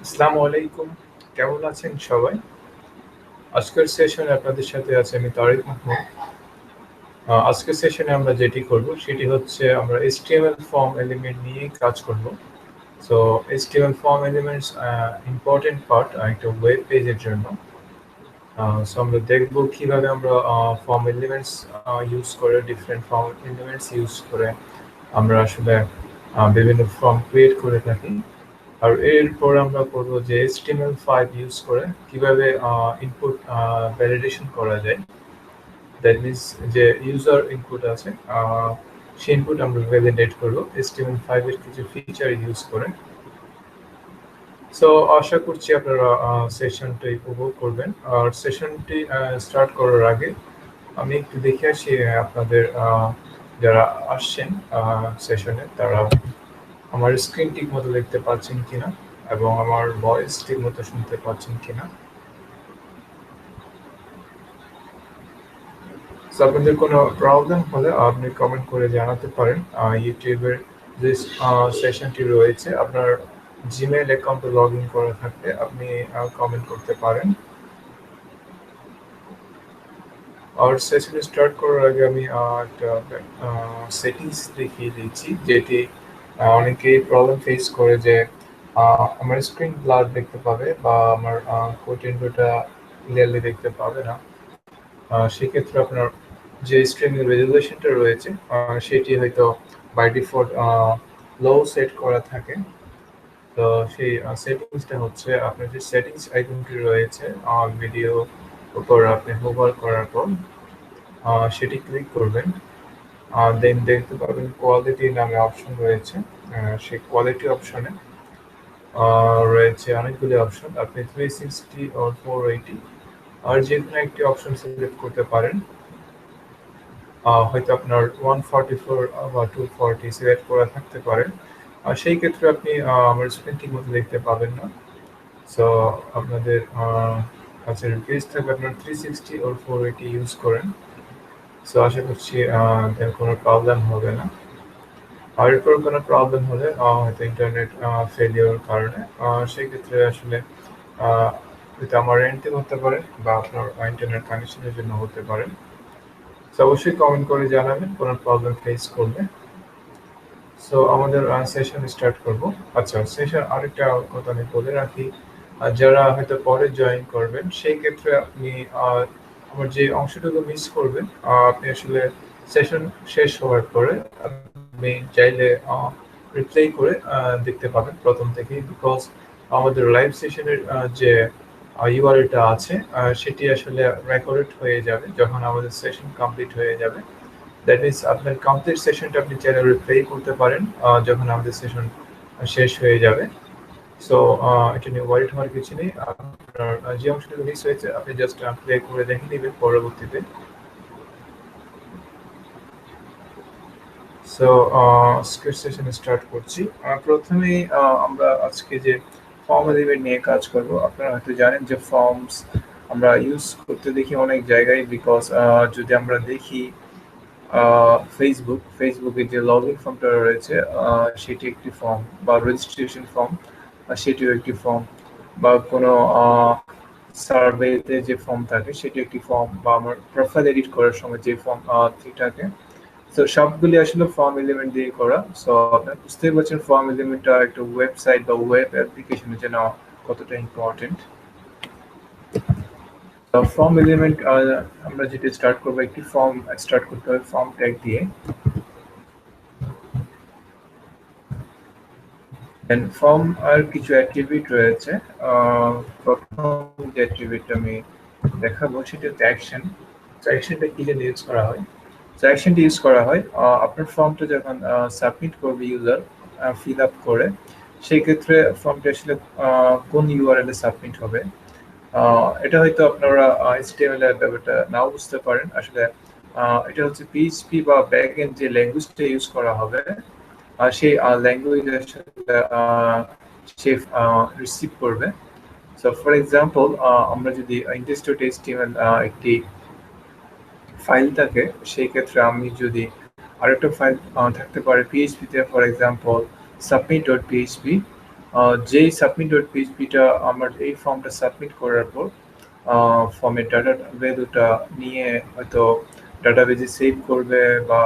আসসালামু আলাইকুম, কেমন আছেন সবাই? আজকের সেশনে আপনাদের সাথে আছে আমি তারিক মাহমুদ। আজকের সেশনে আমরা যেটি করব সেটি হচ্ছে আমরা HTML ফর্ম এলিমেন্ট নিয়ে কাজ করব। So HTML form elements important part একটা ওয়েব পেজের জন্য। সো আমরা দেখব কিভাবে আমরা ফর্ম এলিমেন্টস ইউজ করে ডিফারেন্ট ফর্ম এলিমেন্টস ইউজ করে আমরা আসলে বিভিন্ন ফর্ম ক্রিয়েট করে থাকি। আর এরপর আমরা করব যে HTML5 ইউজ করে কিভাবে ইনপুট ভ্যালিডেশন করা যায়। দ্যাট মিনস যে ইউজার ইনপুট আছে সেই ইনপুট আমরা ভ্যালিডেট করব HTML5 এর কিছু ফিচার ইউজ করে। সো আশা করছি আপনারা সেশনটি উপভোগ করবেন। আর সেশনটি স্টার্ট করার আগে আমি একটু দেখে আসি আপনাদের যারা আসছেন সেশনে তারা আমার স্ক্রিন ঠিক মতো দেখতে পাচ্ছেন কিনা এবং আমার ভয়েস ঠিক মতো শুনতে পাচ্ছেন কিনা। আপনাদের কোনো প্রবলেম হলে আপনি কমেন্ট করে জানাতে পারেন। ইউটিউবের যে সেশনটি রয়েছে আপনার জিমেইল অ্যাকাউন্টে লগ ইন করা থাকলে আপনি কমেন্ট করতে পারেন। আর সেশন স্টার্ট করার আগে আমি একটা সেটিংস দেখিয়ে দিচ্ছি যেটি অনেকেই প্রবলেম ফেস করে যে আমার স্ক্রিন ব্লার দেখতে পাবে বা আমার কোড উইন্ডোটা ক্লিয়ারলি দেখতে পাবে না। সেক্ষেত্রে আপনার যে স্ক্রিনের রেজুলেশনটা রয়েছে সেটি হয়তো বাই ডিফল্ট লো সেট করা থাকে। তো সেই সেটিংসটা হচ্ছে আপনার যে সেটিংস আইকনটি রয়েছে ভিডিও উপর আপনি হোভার করার পর সেটি ক্লিক করবেন। দেন দেখতে পাবেন কোয়ালিটি নামে অপশন রয়েছে। সেই কোয়ালিটি অপশনে রয়েছে অনেকগুলি অপশন। আপনি 360 or 480 আর যে কোনো একটি অপশন সিলেক্ট করতে পারেন। হয়তো আপনার 144 বা 240 সিলেক্ট করা থাকতে পারে। সেই ক্ষেত্রে আপনি আমার স্ক্রিন ঠিক মতো দেখতে পাবেন না। সো আপনাদের কাছে রিকোয়েস্ট থাকবে আপনার 360 or 480 ইউজ করেন। সো আশা করছি কোনো প্রবলেম হবে না। আর এরপর কোনো প্রবলেম হলে হয়তো ইন্টারনেট ফেলিওর কারণে সেই ক্ষেত্রে আসলে হয়তো আমার এন্ড হতে পারে বা আপনার ইন্টারনেট কানেকশনের জন্য হতে পারে। সো অবশ্যই কমেন্ট করে জানাবেন কোনো প্রবলেম ফেস করলে। সো আমাদের সেশন স্টার্ট করব। আচ্ছা, সেশন আরেকটা কথা আমি বলে রাখি, যারা হয়তো পরে জয়েন করবেন সেই ক্ষেত্রে আপনি আমার যে অংশটুকু মিস করবেন আপনি আসলে সেশন শেষ হওয়ার পরে আপনি চাইলে রিপ্লে করে দেখতে পাবেন প্রথম থেকেই, বিকজ আমাদের লাইভ সেশনের যে ইউআরএলটা আছে সেটি আসলে রেকর্ডেড হয়ে যাবে যখন আমাদের সেশন কমপ্লিট হয়ে যাবে। দ্যাট মিনস আপনার কমপ্লিট সেশনটা আপনি চাইলে রিপ্লে করতে পারেন যখন আমাদের সেশন শেষ হয়ে যাবে। সো এটা নিয়ে ওয়ারিড হওয়ার কিছু নেই। আপনার যে অংশটুকু মিস হয়েছে আপনি জাস্ট প্লে করে দেখে নেবেন পরবর্তীতে। সো আজকের সেশন স্টার্ট করছি। প্রথমেই আমরা আজকে যে ফর্ম এলিমেন্ট নিয়ে কাজ করব। আপনারা হয়তো জানেন যে ফর্মস আমরা ইউজ করতে দেখি অনেক জায়গায়, বিকজ যদি আমরা দেখি ফেসবুকে যে লগ ইন ফর্মটা রয়েছে সেটি একটি ফর্ম, বা রেজিস্ট্রেশন ফর্ম সেটিও একটি ফর্ম, বা কোনো সার্ভেতে যে ফর্ম থাকে সেটি একটি ফর্ম, বা আমার প্রোফাইল এডিট করার সময় যে ফর্ম থাকে। তো সবগুলি আসলে ফর্ম এলিমেন্ট দিয়ে করা। সো আপনারা বুঝতেই পারছেন ফর্ম এলিমেন্টটা একটা ওয়েবসাইট বা ওয়েব অ্যাপ্লিকেশনের জন্য কতটা ইম্পর্টেন্ট। ফর্ম এলিমেন্ট আমরা যেটা স্টার্ট করবো, একটি ফর্ম স্টার্ট করতে হবে ফর্ম ট্যাগ দিয়ে। ফর্ম আর কিছু অ্যাট্রিবিউট রয়েছে। প্রথম যে অ্যাট্রিবিউটটা আমি দেখাবো সেটা হচ্ছে অ্যাকশন। তো অ্যাকশনটা কি জন্য ইউজ করা হয়? তো অ্যাকশনটা ইউজ করা হয় আপনার ফর্মটা যখন সাবমিট করবে ইউজার ফিল আপ করে, সেই ক্ষেত্রে ফর্মটা আসলে কোন ইউআরএল এ সাবমিট হবে। এটা হয়তো আপনারা HTML এর ব্যাপারটা নাও বুঝতে পারেন। আসলে এটা হচ্ছে পিএইচপি বা ব্যাকএন্ড যে ল্যাঙ্গুয়েজটা ইউজ করা হবে আর সেই ল্যাঙ্গুয়েজ আসলে সে রিসিভ করবে। সো ফর এক্সাম্পল আমরা যদি index.html একটি ফাইল থাকে, সেই ক্ষেত্রে আমি যদি আরেকটা ফাইল থাকতে পারে পিএইচপি তে, ফর এক্সাম্পল submit.php, যেই submit.php-টা আমার এই ফর্মটা সাবমিট করার পর ফর্মের ডাটা ভ্যালুটা নিয়ে হয়তো ডাটাবেজে সেভ করবে বা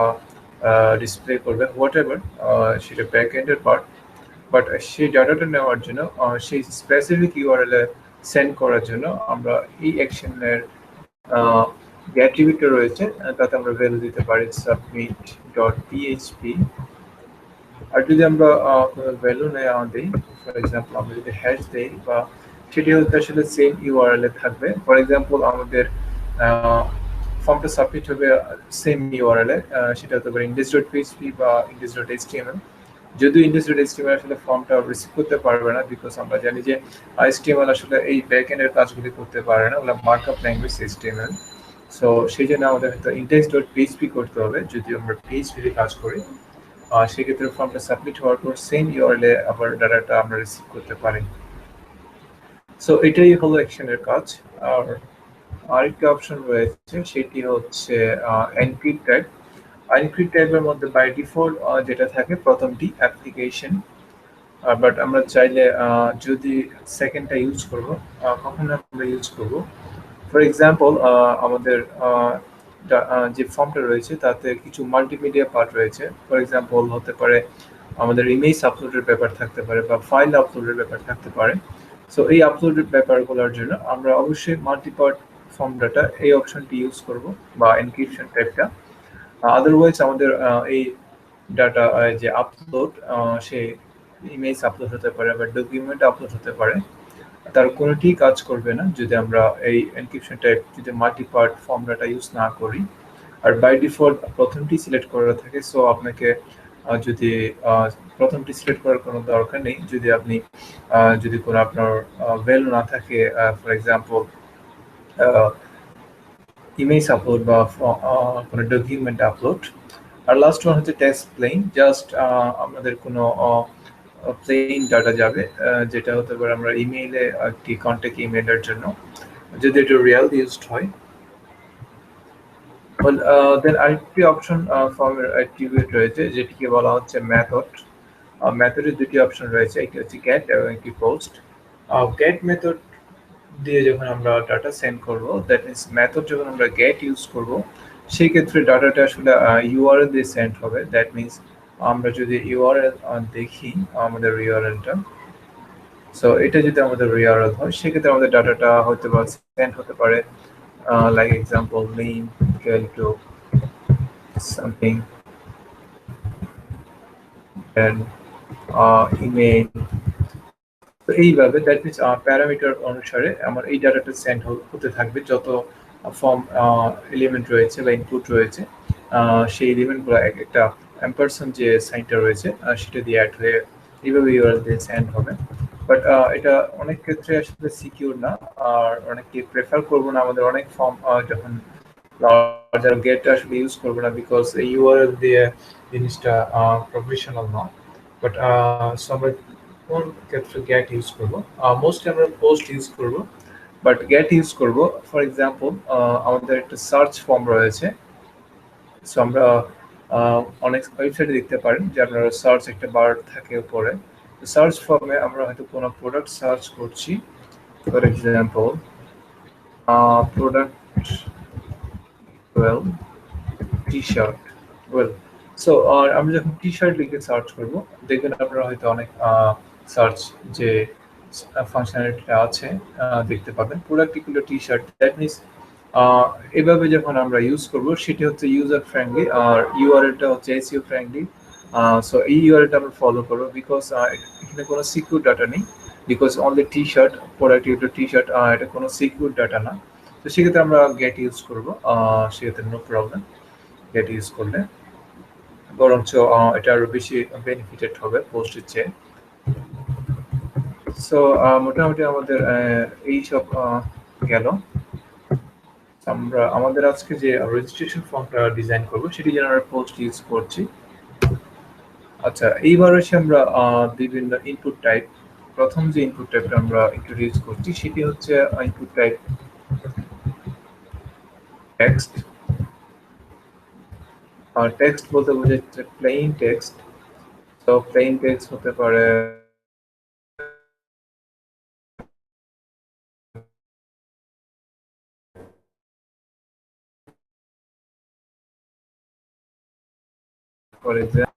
ডিসপ্লে করবে হোয়াট এভার, সেটা ব্যাক এন্ডের পার্ট। বাট সেই ডাটাটা নেওয়ার জন্য সেই স্পেসিফিক ইউআরএল এ সেন্ড করার জন্য আমরা এই অ্যাকশনের অ্যাট্রিবিউটটা রয়েছে, তাতে আমরা ভ্যালু দিতে পারি submit.php। আর যদি আমরা কোনো ভ্যালু দিই, ফর এক্সাম্পল আমরা যদি হ্যাশ দেই, বা সেটি হচ্ছে আসলে সেম ইউআরএল এ থাকবে। ফর এক্সাম্পল আমাদের ফর্মটা সাবমিট হবে সেম ইউআরএল এ, সেটা হতে পারে index.php বা index.html। যদিও index.html আসলে ফর্মটা রিসিভ করতে পারবে না, বিকজ আমরা জানি যে HTML আসলে এই ব্যাক এন্ডের কাজগুলি করতে পারে না, ওগুলো মার্কআপ ল্যাঙ্গুয়েজ HTML। সো সেই জন্য আমাদের হয়তো index.php করতে হবে যদি আমরা PHP তে কাজ করি। সেক্ষেত্রে ফর্মটা সাবমিট হওয়ার পর সেম ইউআরএল এ আবার ডাটাটা আমরা রিসিভ করতে পারি। সো এটাই হলো অ্যাকশনের কাজ। আর আরেকটা অপশন রয়েছে, সেটি হচ্ছে এনক্রিপ্ট টাইপ। এনক্রিপ্ট টাইপের মধ্যে বাই ডিফল্ট যেটা থাকে প্রথমটি অ্যাপ্লিকেশন, বাট আমরা চাইলে যদি সেকেন্ডটা ইউজ করব, কখন আমরা ইউজ করব। ফর এক্সাম্পল আমাদের যে ফর্মটা রয়েছে তাতে কিছু মাল্টিমিডিয়া পার্ট রয়েছে। ফর এক্সাম্পল হতে পারে আমাদের ইমেজ আপলোডের ব্যাপার থাকতে পারে বা ফাইল আপলোডের ব্যাপার থাকতে পারে। সো এই আপলোডের ব্যাপারগুলোর জন্য আমরা অবশ্যই মাল্টিপার্ট ফর্ম ডাটা এই অপশনটি ইউজ করব বা এনক্রিপশন টাইপটা। আদারওয়াইজ আমাদের এই ডাটা যে আপলোড, সে ইমেজ আপলোড হতে পারে বা ডকুমেন্ট আপলোড হতে পারে, তার কোনোটি কাজ করবে না যদি আমরা এই এনক্রিপশন টাইপ যদি multi part form data use না করি। আর বাই ডিফল্ট প্রথমটি সিলেক্ট করা থাকে। সো আপনাকে যদি প্রথমটি সিলেক্ট করার কোনো দরকার নেই, যদি আপনি যদি কোনো আপনার ভ্যালু না থাকে, ফর এক্সাম্পল ইমেজ আপলোড বা কোনো ডকুমেন্ট আপলোড। আর লাস্ট ওয়ান হচ্ছে টেক্সট প্লেন, জাস্ট আমাদের কোনো প্লেন ডাটা যাবে, যেটা হতে পারে আমরা ইমেইলে একটি কন্ট্যাক্ট ইমেইলের জন্য যদি এটা রিয়েল ইউজড হয়। দেন আরেকটি অপশন ফর্মের অ্যাট্রিবিউট রয়েছে, যেটিকে বলা হচ্ছে মেথড। মেথডের দুটি অপশন রয়েছে, একটি হচ্ছে গেট এবং একটি পোস্ট। গেট মেথড দিয়ে যখন আমরা ডাটা সেন্ড করব, দ্যাট মিনস মেথড যখন আমরা গেট ইউজ করব, সেই ক্ষেত্রে ডাটাটা আসলে ইউআরএল দিয়ে সেন্ড হবে। দ্যাট মিনস আমরা যদি ইউআরএল দেখি আমাদের ইউআরএলটা, সো এটা যদি আমাদের ইউআরএল হয়, সেক্ষেত্রে আমাদের ডাটাটা হতে পারে সেন্ড হতে পারে like example name equal to something, and email। তো এইভাবে দ্যাট মিনস প্যারামিটার অনুসারে আমার এই ডাটাটা সেন্ড হতে থাকবে। যত ফর্ম এলিমেন্ট রয়েছে বা ইনপুট রয়েছে, সেই এলিমেন্টগুলো একটা অ্যাম্পারসন যে সাইনটা রয়েছে সেটা দিয়ে অ্যাড হয়ে এইভাবে ইউআরএল দিয়ে সেন্ড হবে। বাট এটা অনেক ক্ষেত্রে আসলে সিকিউর না, আর অনেকে প্রেফার করবো না আমাদের অনেক ফর্ম যখন লার্জার গেট আসলে ইউজ করবো না, বিকজ এই ইউআরএল দিয়ে জিনিসটা প্রফেশনাল নয়। বাট সো আমরা কোন ক্ষেত্রে গেট ইউজ করবো, মোস্টলি আমরা পোস্ট ইউজ করব, বাট গেট ইউজ করব। ফর এক্সাম্পল আমাদের একটা সার্চ ফর্ম রয়েছে। সো আমরা অনেক ওয়েবসাইটে দেখতে পারেন যে আপনারা সার্চ একটা বার থাকে উপরে। সার্চ ফর্মে আমরা হয়তো কোনো প্রোডাক্ট সার্চ করছি, for example product T-shirt. Well, so আমরা যখন টি-শার্ট লিখে সার্চ করব, দেখবেন আপনারা হয়তো অনেক সার্চ যে ফাংশনালিটিটা আছে দেখতে পাবেন। Product equal T-shirt, that means এভাবে যখন আমরা ইউজ করব, সেটি হচ্ছে ইউজার ফ্রেন্ডলি আর ইউআরএলটা হচ্ছে এসইও ফ্রেন্ডলি। সো এই ইউআরএলটা আমরা ফলো করবো, বিকজ এখানে কোনো সিকিউর ডাটা নেই, because only t-shirt, product equal t-shirt, এটা কোনো সিকিউর ডাটা না। তো সেক্ষেত্রে আমরা গেট ইউজ করবো, সেক্ষেত্রে নো প্রবলেম গেট ইউজ করলে, বরঞ্চ এটা আরো বেশি বেনিফিটেড হবে পোস্টের চেয়ে। সো মোটামুটি আমাদের এই সব গেল। আমরা আমাদের আজকে যে রেজিস্ট্রেশন ফর্মটা ডিজাইন করব, সেটি যেন আমরা পোস্ট ইউজ করছি। আচ্ছা, এইবার এসে আমরা বিভিন্ন ইনপুট টাইপ। প্রথম যে ইনপুট টাইপটা আমরা ইন্ট্রোডিউস করছি, সেটি হচ্ছে ইনপুট টাইপ টেক্সট। টেক্সট বলতে বোঝাচ্ছে প্লেইন টেক্সট। তো প্লেইন টেক্সট হতে পারে ফর এক্সাম্পল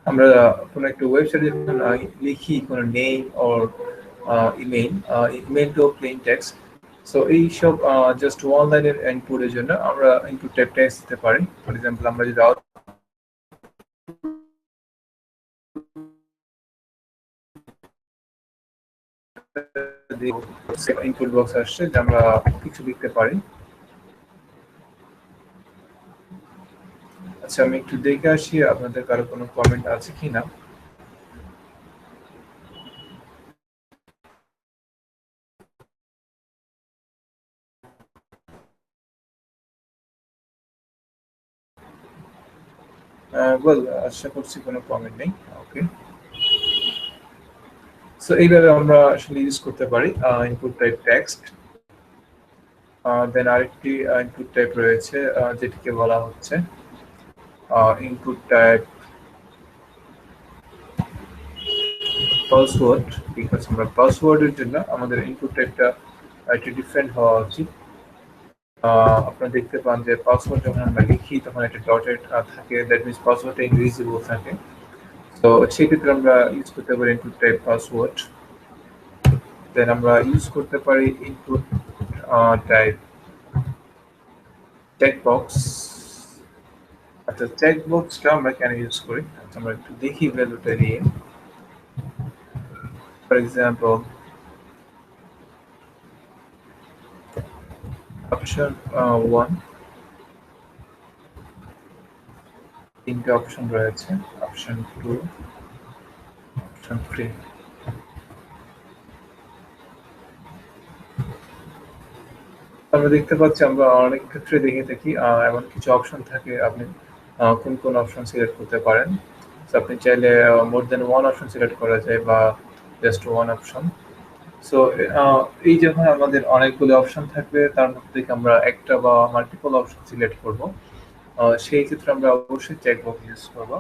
আমরা কোনো একটা ওয়েবসাইটে যখন লিখি কোনো name or email email to plane text, so এইসব জাস্ট ওয়ান লাইনের ইনপুটের জন্য আমরা ইনপুট টাইপ টেক্সট দিতে পারি। ফর এক্সাম্পল আমরা যদি ইনপুট বক্স আসছে যে আমরা কিছু লিখতে পারি। আচ্ছা, আমি একটু দেখে আসি আপনাদের কারো কোনো কমেন্ট আছে কিনা। ওয়েল, আশা করছি কোনো কমেন্ট নেই। ওকে, সো এইভাবে আমরা আসলে ইউজ করতে পারি ইনপুট টাইপ টেক্সট। দেন আরেকটি ইনপুট টাইপ রয়েছে যেটিকে বলা হচ্ছে ইনপুট টাইপ পাসওয়ার্ড। বিকজ আমরা পাসওয়ার্ডের জন্য আমাদের ইনপুট টাইপটা একটু ডিফারেন্ট হওয়া উচিত। আপনারা দেখতে পান যে পাসওয়ার্ড যখন আমরা লিখি তখন একটা ডটেড থাকে, দ্যাট মিনস পাসওয়ার্ডটা ইনভিজিবল থাকে। তো সেক্ষেত্রে আমরা ইউজ করতে পারি ইনপুট টাইপ পাসওয়ার্ড। দেন আমরা ইউজ করতে পারি ইনপুট টাইপ চেকবক্স। আচ্ছা, চেকবক্সটা আমরা কেন ইউজ করি আমরা একটু দেখি ভ্যালুটা নিয়ে। ফর এক্সাম্পল অপশন 1, তিনটে অপশন রয়েছে, অপশন 2, অপশন 3। আমরা দেখতে পাচ্ছি আমরা অনেক ক্ষেত্রে দেখে থাকি এমন কিছু অপশন থাকে, আপনি কোন কোন অপশন সিলেক্ট করতে পারেন। সো আপনি চাইলে মোর দেন ওয়ান অপশন সিলেক্ট করা যায় বা জাস্ট ওয়ান অপশন। সো এই যখন আমাদের অনেকগুলো অপশন থাকবে তার মধ্যে থেকে আমরা একটা বা মাল্টিপল অপশন সিলেক্ট করব, সেই ক্ষেত্রে আমরা অবশ্যই চেকবক্স ইউজ করব।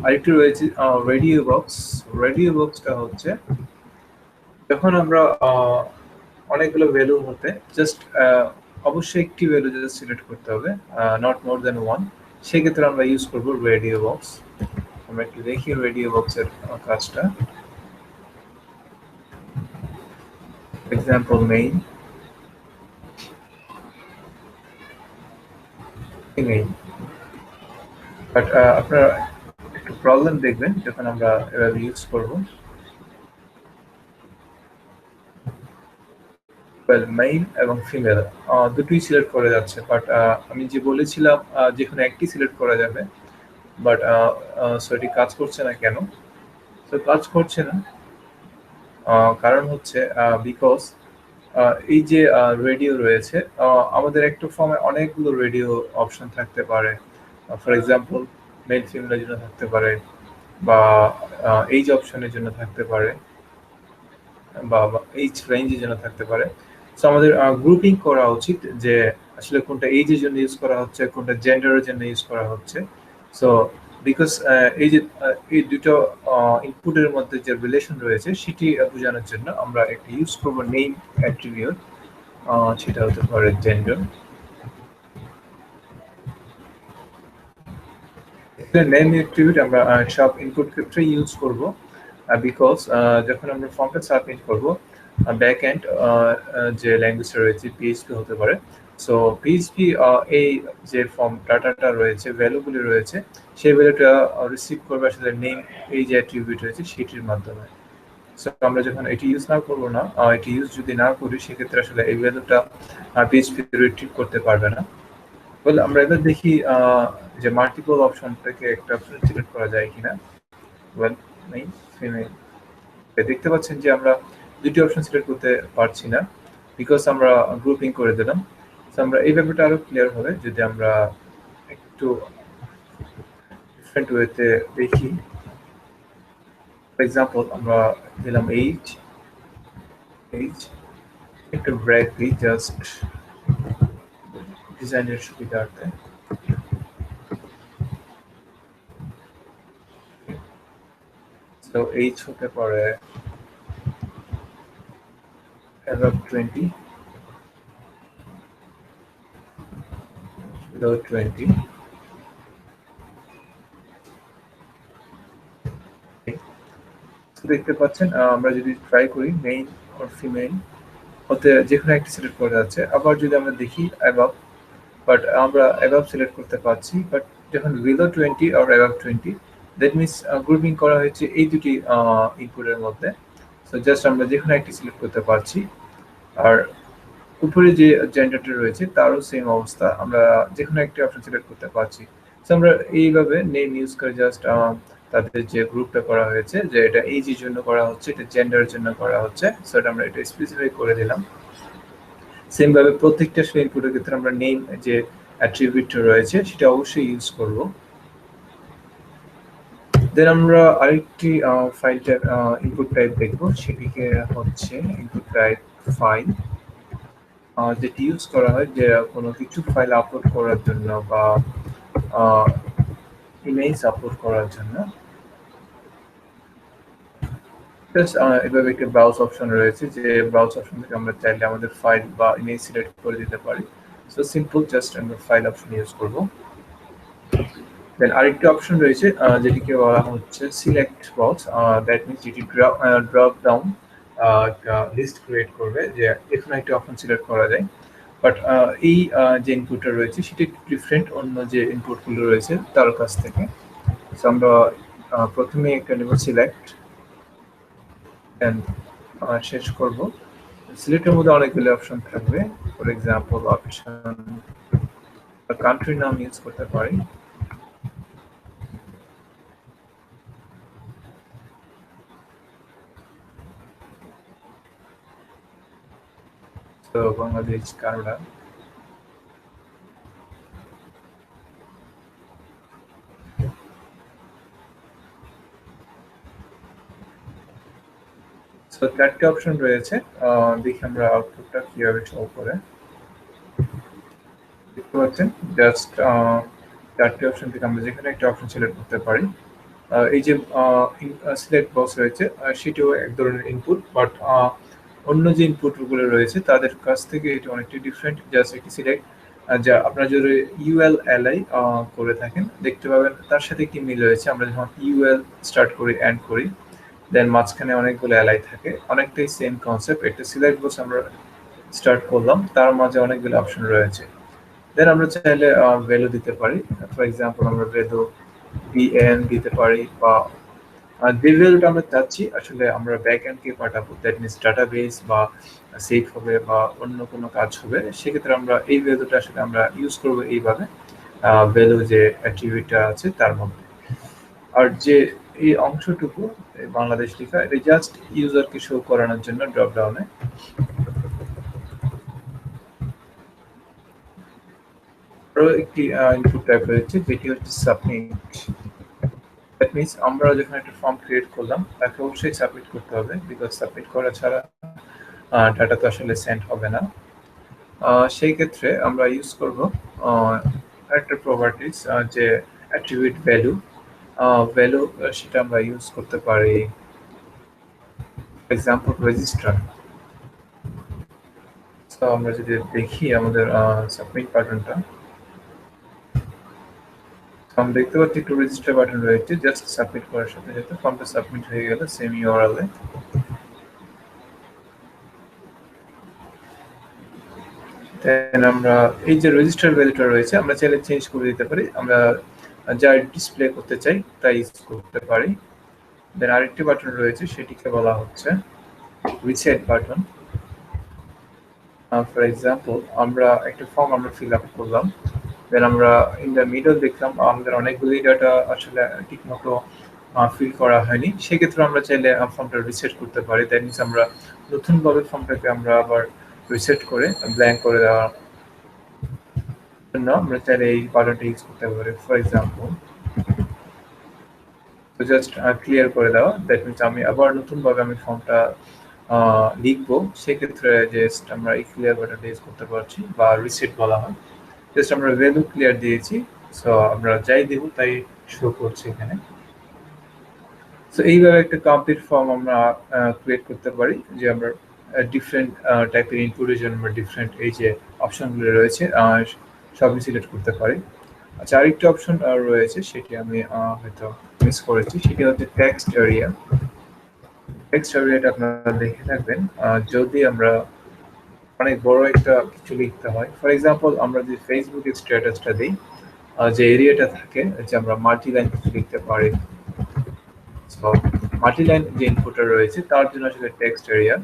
আরেকটি রয়েছে রেডিও বক্স। রেডিও বক্সটা হচ্ছে যখন আমরা অনেকগুলো ভ্যালুর মধ্যে জাস্ট অবশ্যই একটি ভ্যালু জাস্ট সিলেক্ট করতে হবে, নট মোর দেন ওয়ান, সেক্ষেত্রে আমরা ইউজ করব রেডিও বক্স। আমরা একটু দেখি রেডিও বক্সের কাজটা। Example main main. বাট আপনারা একটু প্রবলেম দেখবেন যখন আমরা এভাবে ইউজ করব। মেইল এবং ফিমেল দুটোই সিলেক্ট করা যাচ্ছে, বাট আমি যে বলেছিলাম যে কোনো একটি সিলেক্ট করা যাবে, বাট সো এটি কাজ করছে না কেন? তো কাজ করছে না কারণ হচ্ছে বিকজ এই যে রেডিও রয়েছে, আমাদের একটা ফর্মে অনেকগুলো রেডিও অপশন থাকতে পারে। ফর এক্সাম্পল মেল ফিমেলের জন্য থাকতে পারে, বা এইজ অপশনের জন্য থাকতে পারে, বা এইজ রেঞ্জের জন্য থাকতে পারে। সো আমাদের গ্রুপিং করা উচিত যে আসলে কোনটা এইজের জন্য ইউজ করা হচ্ছে, কোনটা জেন্ডারের জন্য ইউজ করা হচ্ছে। সো বিকজ এই যে এই দুটো ইনপুটের মধ্যে যে রিলেশন রয়েছে সেটি বোঝানোর জন্য আমরা একটা ইউজ করবো নেম অ্যাট্রিবিউট, সেটা হতে পারে জেন্ডার। নেম অ্যাট্রিবিউট আমরা সব ইনপুট ক্ষেত্রে ইউজ করব, বিকজ যখন আমরা ফর্মটা সাবমিট করব ব্যাক এন্ড যে ল্যাঙ্গুয়েজটা রয়েছে পিএইচপি হতে পারে। সো পিএইচপি এই যে ফর্ম ডাটাটা রয়েছে, ভ্যালুগুলি রয়েছে, সেই ভ্যালুটা রিসিভ করবে আসলে নেম এই যে অ্যাট্রিবিউট রয়েছে সেটির মাধ্যমে। সো আমরা যখন এটি ইউজ না করবো না, এটি ইউজ যদি না করি সেক্ষেত্রে আসলে এই ভ্যালুটা পিএইচপি রিট্রিভ করতে পারবে না। বলে আমরা এবার দেখি যে মাল্টিপল অপশন থেকে একটা অপশন সিলেক্ট করা যায় কিনা। ওয়েল, নেই, ফিমেল। দেখতে পাচ্ছেন যে আমরা দুটি অপশন সিলেক্ট করতে পারছি না, বিকজ আমরা গ্রুপিং করে দিলাম। তো আমরা এই ব্যাপারটা আরো ক্লিয়ার হবে যদি আমরা একটু ডিফারেন্ট ওয়েতে দেখি। ফর এক্সাম্পল আমরা দিলাম এইজ, একটু ব্রেক দিই জাস্ট ডিজাইনের সুবিধার্থে। তো এইজ হতে পারে above 20, below 20. দেখতে পাচ্ছেন আমরা যদি ট্রাই করি মেইল অর ফিমেল হতে যেকোনো একটা সিলেক্ট করা যাচ্ছে। আবার যদি আমরা দেখি অ্যাবাভ, বাট আমরা অ্যাবাভ সিলেক্ট করতে পারছি, বাট যখন বিলো 20 আর অ্যাবাভ 20 দ্যাট মিনস গ্রুপিং করা হয়েছে এই দুটি ইনপুটের মধ্যে। সো জাস্ট আমরা যেকোনো একটি সিলেক্ট করতে পারছি। আর উপরে যে জেন্ডারটা রয়েছে তারও সেম অবস্থা, আমরা যেকোনো একটি অপশন সিলেক্ট করতে পারছি। সো আমরা এইভাবে নেম ইউজ করে জাস্ট তাদের যে গ্রুপটা করা হয়েছে, যে এটা এইজের জন্য করা হচ্ছে, এটা জেন্ডারের জন্য করা হচ্ছে, সো এটা আমরা এটা স্পেসিফাই করে দিলাম। সেম ভাবে প্রত্যেকটা ইনপুটের ক্ষেত্রে আমরা নেম যে অ্যাট্রিবিউটটা রয়েছে সেটা অবশ্যই ইউজ করব। দেন আমরা আরেকটি ফাইলটার ইনপুট টাইপ দেখব, সেটিকে হচ্ছে ইনপুট টাইপ ফাইল, যেটি ইউজ করা হয় যে কোনো কিছু ফাইল আপলোড করার জন্য বা ইমেজ আপলোড করার জন্য। এভাবে একটা ব্রাউজ অপশন রয়েছে, যে ব্রাউজ অপশন থেকে আমরা চাইলে আমাদের ফাইল বা ইমেজ সিলেক্ট করে দিতে পারি। সো সিম্পল জাস্ট আমরা ফাইল অপশন ইউজ করব। দেন আরেকটি অপশন রয়েছে যেটিকে বলা হচ্ছে সিলেক্ট বক্স, দ্যাট মিনস যেটি ড্রপ ডাউন লিস্ট ক্রিয়েট করবে, যে এখানে একটা অপশন সিলেক্ট করা যায়। বাট এই যে ইনপুটটা রয়েছে সেটি ডিফারেন্ট অন্য যে ইনপুটগুলো রয়েছে তার কাছ থেকে। সো আমরা প্রথমে একটা নেব সিলেক্ট, এন্ড শেষ করব। সিলেক্টের মধ্যে অনেকগুলো অপশন থাকবে, ফর এক্সাম্পল অপশন কান্ট্রি নাম ইউজ করতে পারি। তো বাংলাদেশ, কানাডা। সো চারটি অপশন রয়েছে, দেখি আমরা আউটপুটটা কিভাবে শো করে। দেখতে পাচ্ছেন জাস্ট চারটি অপশন থেকে আমরা যেখানে একটা অপশন সিলেক্ট করতে পারি। এই যে সিলেক্ট বক্স রয়েছে সেটিও এক ধরনের ইনপুট, বাট অন্য যে ইনপুটগুলো রয়েছে তাদের কাছ থেকে এটা অনেকটা ডিফারেন্ট। জাস্ট একটি সিলেক্ট, যা আপনারা যদি ULLI করে থাকেন দেখতে পাবেন তার সাথে একটি মিল রয়েছে। আমরা যখন UL স্টার্ট করি, এন্ড করি, দেন মাঝখানে অনেকগুলো এলাই থাকে, অনেকটাই সেম কনসেপ্ট। একটা সিলেক্ট বক্স আমরা স্টার্ট করলাম, তার মাঝে অনেকগুলো অপশন রয়েছে। দেন আমরা চাইলে ভ্যালু দিতে পারি, ফর এক্সাম্পল আমরা ভ্যালু BN দিতে পারি, বা যে ভ্যালুটা আমরা চাচ্ছি আসলে আমরা ব্যাক এন্ডকে পাঠাবো, দ্যাট মিনস ডাটাবেস বা সেভ হবে বা অন্য কোনো কাজ হবে, সেক্ষেত্রে আমরা এই ভ্যালুটা আসলে আমরা ইউজ করবো এইভাবে ভ্যালু যে অ্যাট্রিবিউটটা আছে তার মধ্যে। আর যে এই অংশটুকু বাংলাদেশ লেখা, এটা জাস্ট ইউজারকে শো করানোর জন্য ড্রপ ডাউনে। আরো একটি ইনপুট টাইপ রয়েছে যেটি হচ্ছে সাবমিট। দ্যাট মিনস আমরা যখন একটা ফর্ম ক্রিয়েট করলাম তাকে অবশ্যই সাবমিট করতে হবে, বিকজ সাবমিট করা ছাড়া ডাটা তো আসলে সেন্ড হবে না। সেই ক্ষেত্রে আমরা ইউজ করব একটা প্রপার্টিজ, যে অ্যাট্রিবিউট ভ্যালু, ভ্যালু সেটা আমরা ইউজ করতে পারি, এক্সাম্পল রেজিস্টার। সো আমরা যদি দেখি আমাদের সাবমিট বাটনটা, আমরা দেখতে পাচ্ছি একটু রেজিস্টার বাটন রয়েছে, জাস্ট সাবমিট করার সাথে সাথে ফর্মটা সাবমিট হয়ে গেল সেম ইউআরএল এ। দেন আমরা এই যে রেজিস্টার ভ্যালুটা রয়েছে আমরা চাইলে চেঞ্জ করে দিতে পারি, আমরা যা ডিসপ্লে করতে চাই তাই ইউজ করতে পারি। দেন আরেকটি বাটন রয়েছে সেটিকে বলা হচ্ছে রিসেট বাটন। ফর এক্সাম্পল আমরা একটা ফর্ম আমরা ফিল আপ করলাম, দেন আমরা ইন দ্য মিডল দেখলাম আমাদের অনেকগুলি ডাটা আসলে ঠিকমতো ফিল করা হয়নি, সেক্ষেত্রে আমরা চাইলে ফর্মটা রিসেট করতে পারি। দ্যাট মিনস আমরা নতুনভাবে ফর্মটাকে আমরা আবার রিসেট করে ব্ল্যাঙ্ক করে দেওয়ার জন্য আমরা চাইলে এই বাটনটা ইউজ করতে পারি। ফর এক্সাম্পল তো জাস্ট ক্লিয়ার করে দেওয়া, দ্যাট মিনস আমি আবার নতুনভাবে আমি ফর্মটা লিখবো, সেক্ষেত্রে জাস্ট আমরা এই ক্লিয়ার বাটনটা ইউজ করতে পারছি, বা রিসেট বলা হয়। জাস্ট আমরা ভ্যালু ক্লিয়ার দিয়েছি, সো আমরা যাই দেব তাই শো করছে এখানে। সো এইভাবে একটা কমপ্লিট ফর্ম আমরা ক্রিয়েট করতে পারি, যে আমরা ডিফারেন্ট টাইপের ইনপুটের জন্য আমরা ডিফারেন্ট এই যে অপশনগুলো রয়েছে সবই সিলেক্ট করতে পারি। আচ্ছা, আরেকটা অপশন রয়েছে, সেটি আমি হয়তো মিস করেছি, সেটি হচ্ছে টেক্সট এরিয়া। টেক্সট এরিয়াটা আপনারা দেখে থাকবেন। যদি আমরা অনেক বড় একটা কিছু লিখতে হয়, ফর এক্সাম্পল আমরা যে ফেসবুকে স্ট্যাটাসটা দিই, যে এরিয়াটা থাকে, যে আমরা মাল্টি লাইন কিছু লিখতে পারি। সো মাল্টি লাইন যে ইনপুটটা রয়েছে তার জন্য আসলে টেক্সট এরিয়া,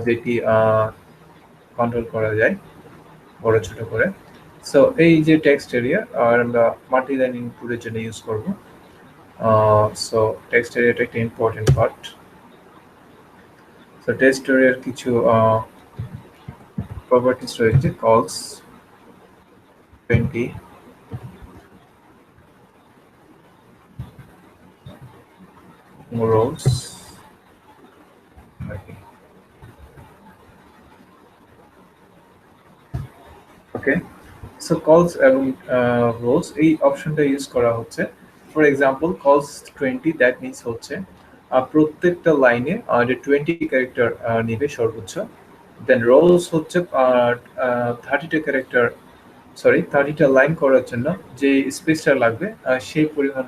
যেটি কন্ট্রোল করা যায় বড় ছোট করে। সো এই যে টেক্সট এরিয়া আর আমরা মাল্টি লাইন ইনপুটের জন্য ইউজ করব। সো টেক্সট এরিয়াটা একটা ইম্পর্টেন্ট পার্ট। সো টেক্সট এরিয়ার কিছু প্রপার্টিস রয়েছে, কলস 20 rows, ওকে। সো কলস এবং রোজ এই অপশনটা ইউজ করা হচ্ছে। ফর এক্সাম্পল কলস 20, দ্যাট মিনস হচ্ছে প্রত্যেকটা লাইনে যে 20 ক্যারেক্টার নেবে সর্বোচ্চ। দেন রোজ হচ্ছে 30টা ক্যারেক্টার, সরি 30টা লাইন করার জন্য যে স্পেসটা লাগবে সেই পরিমাণ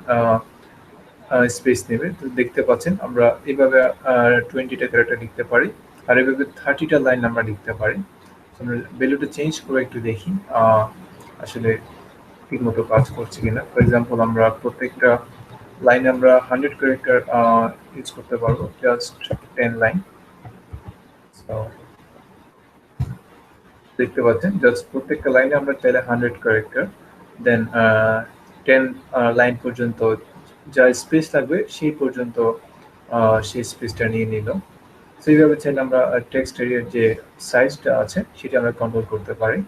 স্পেস নেবে। তো দেখতে পাচ্ছেন আমরা এভাবে 20টা ক্যারেক্টার লিখতে পারি, আর এভাবে 30টা লাইন আমরা লিখতে পারি। আমরা ভ্যালুটা চেঞ্জ করে একটু দেখি আসলে ঠিকমতো কাজ করছে কিনা। ফর এক্সাম্পল আমরা প্রত্যেকটা লাইনে আমরা 100 ক্যারেক্টার ইউজ করতে পারবো, জাস্ট 10 লাইন। সো দেখতে পাচ্ছেন জাস্ট প্রত্যেকটা লাইনে আমরা চাইলে 100 ক্যারেক্টার, দেন 10 লাইন পর্যন্ত যা স্পেস লাগবে সেই পর্যন্ত সেই স্পেসটা নিয়ে নিল। সো এইভাবে চাইলে আমরা টেক্সট এরিয়ার যে সাইজটা আছে সেটা আমরা কন্ট্রোল করতে পারি।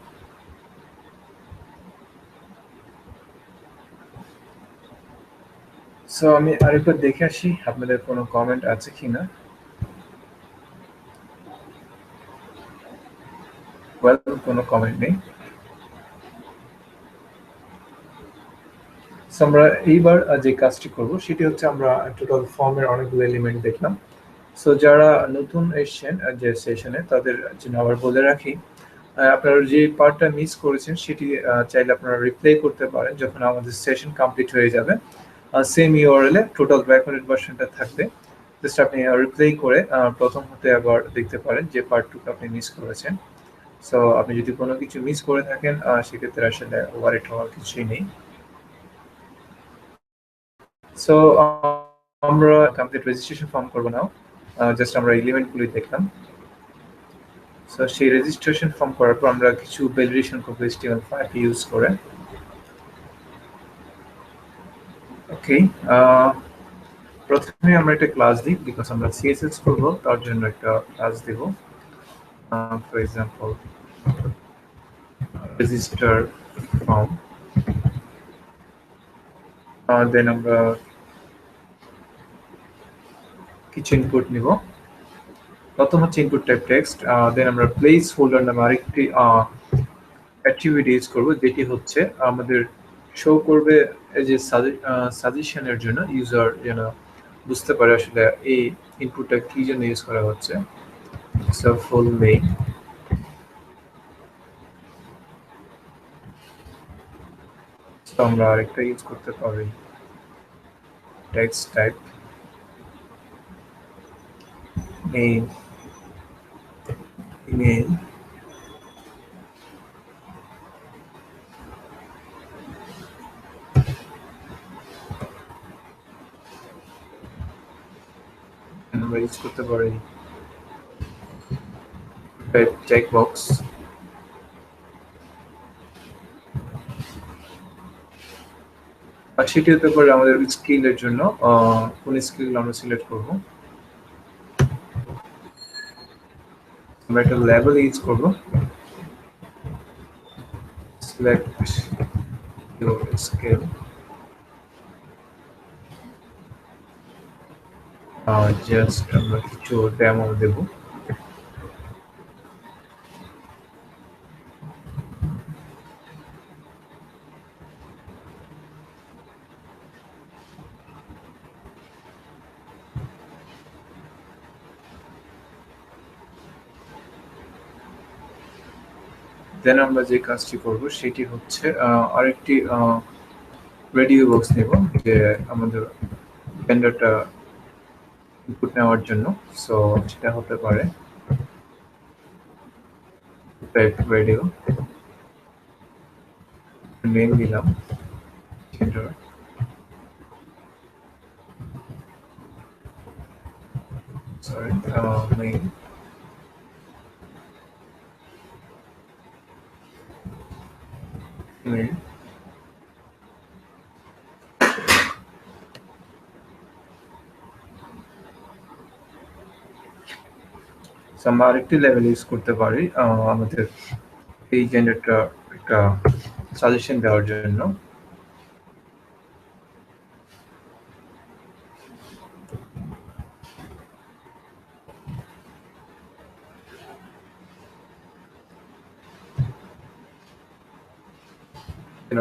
সো আমি আরেকবার দেখে আসি আপনাদের কোনো কমেন্ট আছে কিনা। ওয়েল, কোনো কমেন্ট নেই। সো আমরা এইবার যে কাজটি করব সেটি হচ্ছে আমরা টোটাল ফর্মের অনেকগুলো এলিমেন্ট দেখলাম। সো যারা নতুন এসছেন যে সেশনে তাদের জন্য আবার বলে রাখি, আপনারা যে পার্টটা মিস করেছেন সেটি চাইলে আপনারা রিপ্লে করতে পারেন যখন আমাদের সেশন কমপ্লিট হয়ে যাবে। সেম ইউআরএল এ টোটাল ব্যাকওয়ার্ড ভার্সনটা থাকবে, জাস্ট আপনি রিপ্লে করে প্রথম হতে আবার দেখতে পারেন যে পার্টটুকু আপনি মিস করেছেন। সো আপনি যদি কোনো কিছু মিস করে থাকেন সেক্ষেত্রে আসলে ওয়ারিড হওয়ার কিছুই নেই। সো আমরা কমপ্লিট রেজিস্ট্রেশন ফর্ম করব নাও। জাস্ট আমরা এলিমেন্টগুলি দেখলাম। সো সেই রেজিস্ট্রেশন ফর্ম করার পর আমরা কিছু ভ্যালিডেশন করব HTML5 ইউজ করে। ওকে, প্রথমে আমরা একটা ক্লাস দিই, বিকজ আমরা CSS করব তার জন্য একটা ক্লাস দেব। For example register form, then আমরা কিছু ইনপুট নিব। প্রথম হচ্ছে ইনপুট টাইপ টেক্সট, দেন আমরা প্লেস হোল্ডার নামে আরেকটি অ্যাট্রিবিউট ইউজ করব, যেটি হচ্ছে আমাদের শো করবে এই যে সাজেশনের জন্য, ইউজার যেন বুঝতে পারে আসলে এই ইনপুটটা কি জন্য ইউজ করা হচ্ছে। সো ফুল নেম, আমরা আরেকটা ইউজ করতে পারি টেক্সট টাইপ নেম, ইমেল, আমরা ইউজ করতে পারি চেক বক্স, আর সেটি হতে পারে আমাদের স্কিলের জন্য কোন স্কিল আমরা সিলেক্ট করব। আমরা একটা লেবেল ইউজ করব, সিলেক্ট ইউর স্কিল, জাস্ট আমরা কিছু ডেমো দেব। দেন আমরা যে কাজটি করব সেটি হচ্ছে আরেকটি রেডিও বক্স নেব যে আমাদের জেন্ডারটা ইনপুট নেওয়ার জন্য। সো সেটা হতে পারে টাইপ রেডিও, নেম দিলাম জেন্ডার, সরি মেইল, মেইল। আমরা আরেকটি লেভেল ইউজ করতে পারি আমাদের এই জেন্ডারটা একটা সাজেশন দেওয়ার জন্য।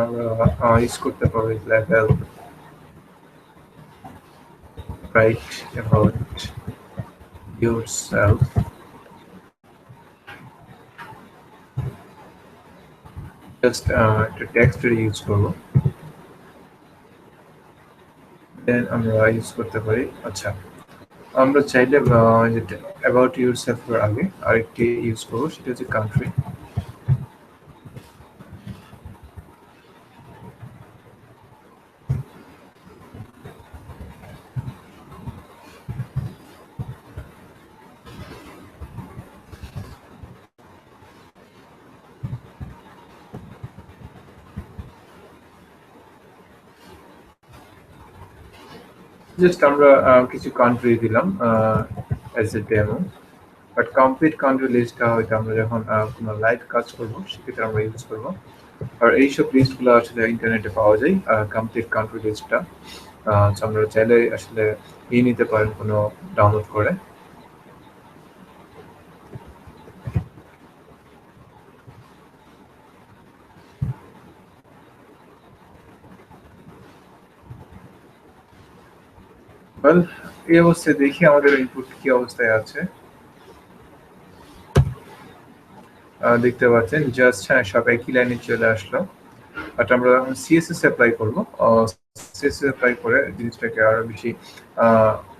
আমরা ইউজ করতে পারি level write about yourself, just একটা টেক্সটের ইউজ করব। দেন আমরা ইউজ করতে পারি, আচ্ছা আমরা চাইলে যেটা অ্যাবাউট ইউরসেলফ এর আগে আরেকটি ইউজ করব, সেটা হচ্ছে কান্ট্রি। জাস্ট আমরা কিছু কান্ট্রি দিলাম as a demo, but complete country লিস্টটা হয়তো আমরা যখন কোনো লাইভ কাজ করব সেক্ষেত্রে আমরা ইউজ করব। আর এইসব লিস্টগুলো আসলে ইন্টারনেটে পাওয়া যায়, কমপ্লিট কান্ট্রি লিস্টটা। আপনারা চাইলে আসলে নিতে পারেন কোনো ডাউনলোড করে। ওয়েল, এই অবস্থায় দেখি আমাদের ইনপুট কি অবস্থায় আছে। দেখতে পাচ্ছেন জাস্ট হ্যাঁ সব একই লাইনে চলে আসলো। বাট আমরা যখন সিএসএস অ্যাপ্লাই করবো, সিএসএস অ্যাপ্লাই করে জিনিসটাকে আরো বেশি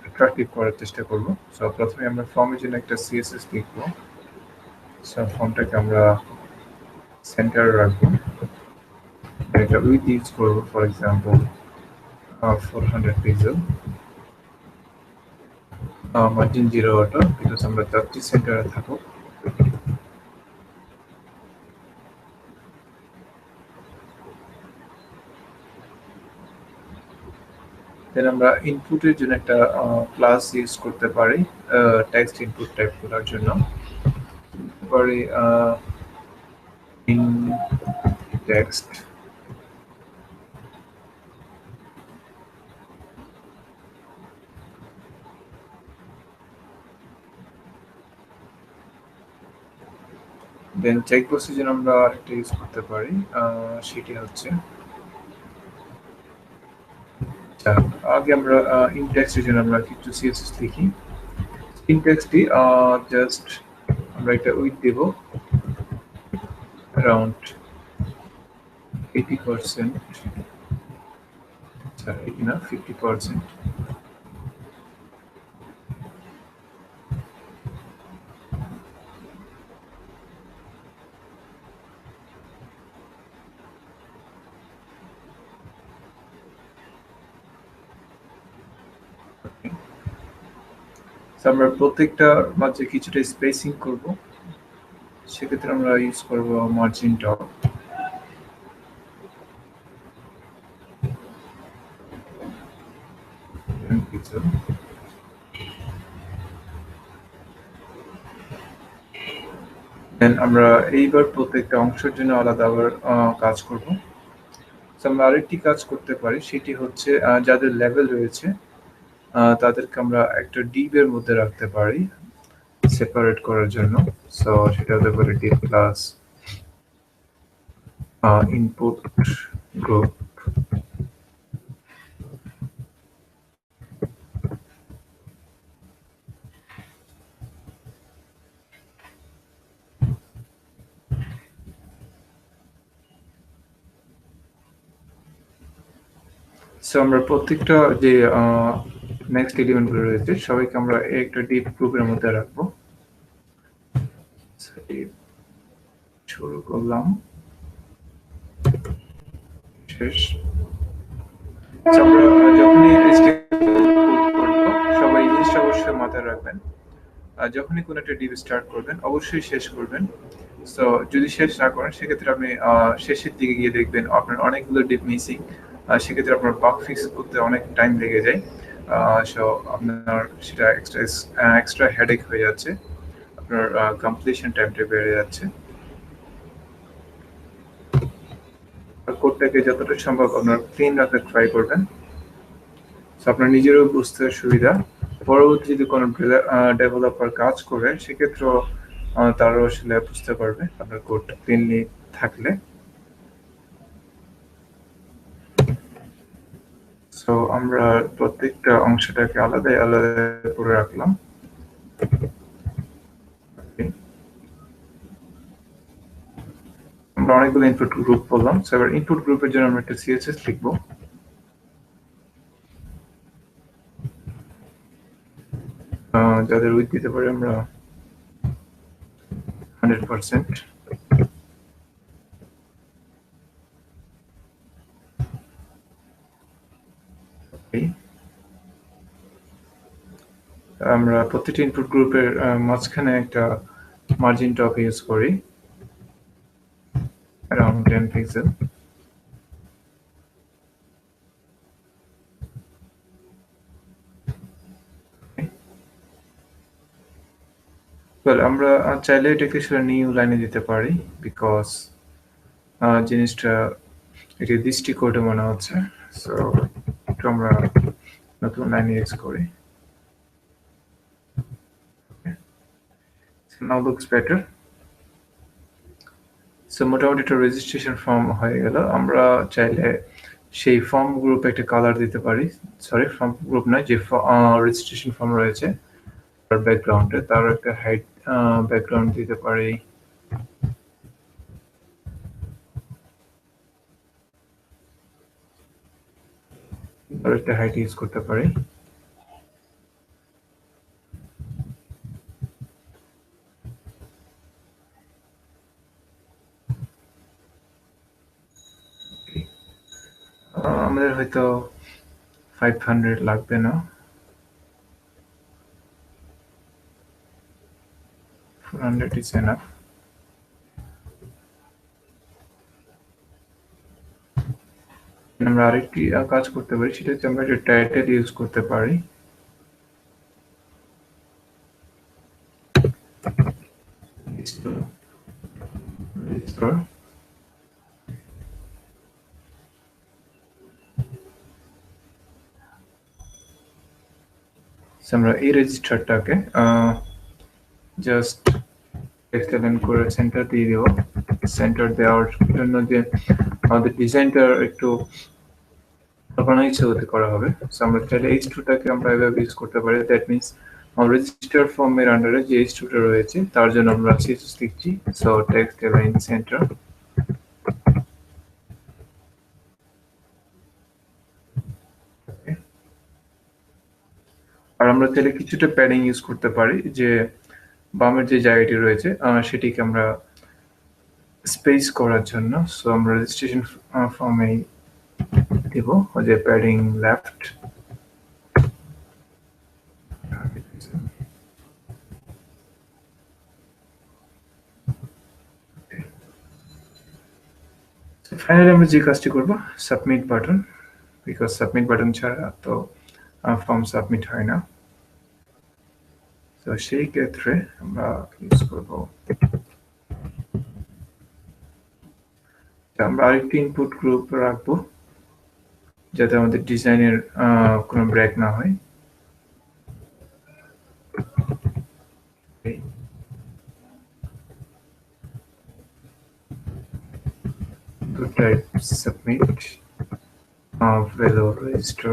অ্যাট্রাকটিভ করার চেষ্টা করব। সো প্রথমে আমরা ফর্মের জন্য একটা সিএসএস লিখবো। সো ফর্মটাকে আমরা সেন্টারে রাখবো, এটা উইথ ইউজ করবো, for example 400 pixel, margin 0 auto, because আমরা চাচ্ছি সেন্টারে থাকুক। দেন আমরা ইনপুটের জন্য একটা ক্লাস ইউজ করতে পারি টেক্সট ইনপুট টাইপ করার জন্য। পারি ইন টেক্সট, দেন চেক বক্সের জন্য আমরা আরেকটা ইউজ করতে পারি, সেটি হচ্ছে আগে আমরা ইনটেক্সটের জন্য আমরা কিছু সিএসএস লিখি। ইনটেক্সটি জাস্ট আমরা একটা উইথ দেব অ্যারাউন্ড 80%, আচ্ছা 80 না 50%। আমরা প্রত্যেকটার মাঝে কিছুটা স্পেসিং করব, সেক্ষেত্রে আমরা ইউজ করব মার্জিন টপ। দেন আমরা এইবার প্রত্যেকটা অংশের জন্য আলাদা আবার কাজ করব। আমরা আরেকটি কাজ করতে পারি, সেটি হচ্ছে যাদের লেভেল রয়েছে তাদেরকে আমরা একটা ডিভ এর মধ্যে রাখতে পারি সেপারেট করার জন্য। সো সেটা হতে পারে Depp class input group. So আমরা প্রত্যেকটা যে নেক্সট এলিমেন্টগুলো রয়েছে সবাইকে আমরা একটা ডিপ গ্রুপের মধ্যে রাখবো। শুরু করলাম, শেষ। আমরা যখনই সবাই জিনিসটা অবশ্যই মাথায় রাখবেন, যখনই কোনো একটা ডিপ স্টার্ট করবেন অবশ্যই শেষ করবেন। সো যদি শেষ না করেন সেক্ষেত্রে আপনি শেষের দিকে গিয়ে দেখবেন আপনার অনেকগুলো ডিপ মিসিং, সেক্ষেত্রে আপনার বাগ ফিক্স করতে অনেক টাইম লেগে যায়। সো আপনার সেটা এক্সট্রা হেডেক হয়ে যাচ্ছে, আপনার কমপ্লিশন টাইমটা বেড়ে যাচ্ছে। কোডটাকে যতটা সম্ভব আপনার ক্লিন রাখার ট্রাই করবেন, আপনার নিজেরও বুঝতে সুবিধা। পরবর্তী যদি কোনো ডেভেলপার কাজ করে সেক্ষেত্রেও তারাও আসলে বুঝতে পারবে আপনার কোডটা ক্লিনলি থাকলে। সো আমরা প্রত্যেকটা অংশটাকে আলাদা আলাদা করে রাখলাম। আমরা অনেকগুলো ইনপুট গ্রুপ বললাম। সো এবার ইনপুট গ্রুপের জন্য আমরা একটা সিএসএস লিখবো। যাদের উইথ দিতে পারি আমরা 100%। আমরা প্রতিটি ইনপুট গ্রুপের মাঝখানে একটা মার্জিন টপ ইউজ করি around 10 pixel। আমরা চাইলে এটাকে সেটা নিউ লাইনে দিতে পারি, বিকজ জিনিসটা এটি দৃষ্টিকোণে মনে হচ্ছে। সো একটু আমরা নতুন লাইনে ইউজ করি। Now looks better. সো মোটামুটি একটা রেজিস্ট্রেশন ফর্ম হয়ে গেল। আমরা চাইলে সেই ফর্ম গ্রুপে একটা কালার দিতে পারি, সরি ফর্ম গ্রুপ নয়, যে রেজিস্ট্রেশন ফর্ম রয়েছে তার ব্যাকগ্রাউন্ডে তার একটা হাইট ব্যাকগ্রাউন্ড দিতে পারি। তার একটা হাইট ইউজ করতে পারি। আমাদের হয়তো 500 লাগবে না, 400 is enough। আমরা আরেকটি কাজ করতে পারি, সেটা হচ্ছে আমরা একটা টাইটেল ইউজ করতে পারি। আমরা এই রেজিস্টারটাকে জাস্ট এক্সটেন্ড করে সেন্টার দিয়ে দেব। সেন্টার দেওয়ার জন্য যে আমাদের ডিজাইনটা একটু আপনার ইচ্ছে হতে করা হবে। সো আমরা চাইলে h2টাকে আমরা এভাবে ইউজ করতে পারি। দ্যাট মিনস রেজিস্টার ফর্মের আন্ডারে যে h2টা রয়েছে তার জন্য আমরা css লিখছি। So text align center. আর আমরা চাইলে কিছুটা প্যাডিং ইউজ করতে পারি, যে বামের যে জায়গাটি রয়েছে সেটিকে আমরা স্পেস করার জন্য। সো আমরা রেজিস্ট্রেশন ফর্মে দেব যে প্যাডিং লেফট। ফাইনালি আমরা যে কাজটি করব, submit button, because submit button ছাড়া তো ফর্ম সাবমিট হয় না। তো সেই ক্ষেত্রে আমরা ইউজ করব, আমরা আরেকটি ইনপুট গ্রুপ রাখবো যাতে আমাদের ডিজাইনের কোনো ব্রেক না হয়। to type submit value register,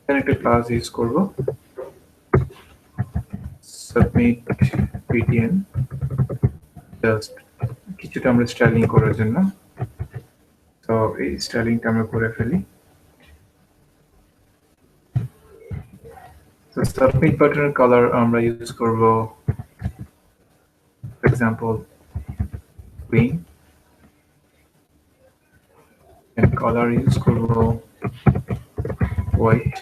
then একটা ক্লাস ইউজ করব submit ptn, জাস্ট কিছুটা আমরা স্টাইলিং করার জন্য। তো এই স্টাইলিংটা আমরা করে ফেলি। তো সাবমিট বাটনের কালার আমরা ইউজ করব for example green, and colour use করব হোয়াইট,